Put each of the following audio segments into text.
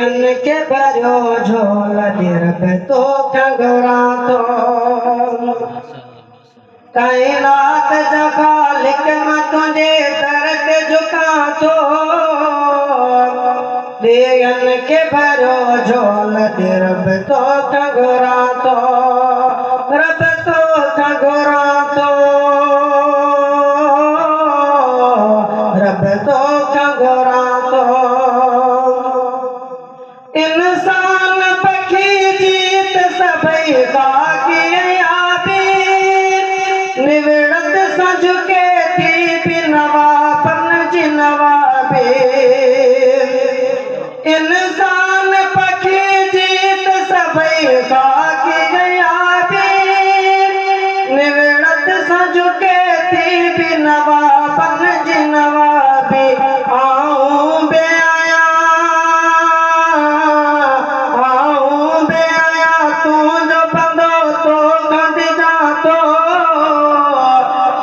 देहन के भरो झोल दिरब तो खगरा तो कायनात जगा लिख मैं तुझे दर्द झुका तो देहन के भरो झोल दिरब तो खगरा तो रब तो खगरा तो रब तो खगरा तो इंसान पखी जीत सभई बाकी निविड़त सजुके थी बिनवा पन जिनवा बे इंसान पखी जीत सभई बाकी निविड़त सजुके थी बिनवा पन जिनवा बे आऊं बेआया तू जो बंदो तो गंद जा तो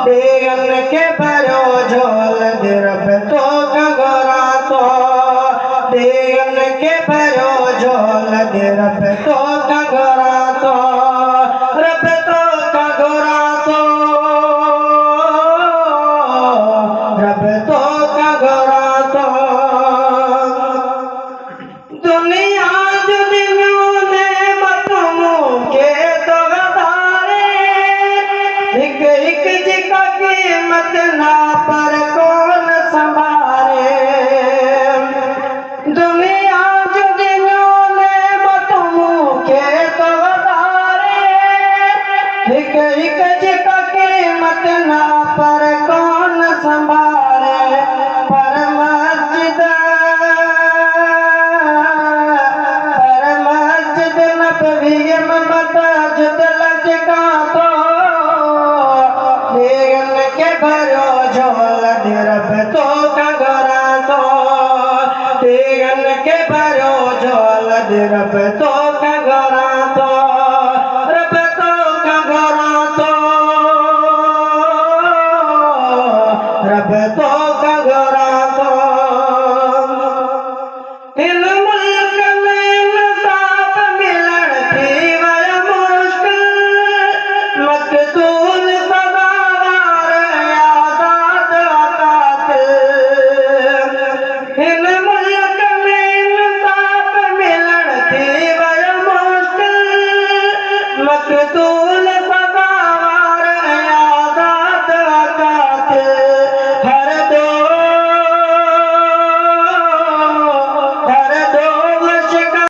देहन के भरो झोल दिरब तो खगरा तो देहन के भरो झोल दिरब तो खगरा तो रब तो खगरा तो रब तो खगरा तो दुनिया दुनिया ने मतों के तो गदारे एक एक जिका कीमत ना पर कौन संभारे दुनिया दुनिया ने मतों के तो गदारे एक एक जिका कीमत ना पर कौन संभारे पर मस्जिद नबवी मस्जिद लचका तो देहन के भरो झोल दिरब तो खगरा तो देहन के भरो झोल दिरब तो खगरा तो रब तो खगरा तो रब तो खगरा तो इन मुल्क में इंसाफ मिलन थी वह मुश्किल मकतूल सदावार आजाद कातिल इन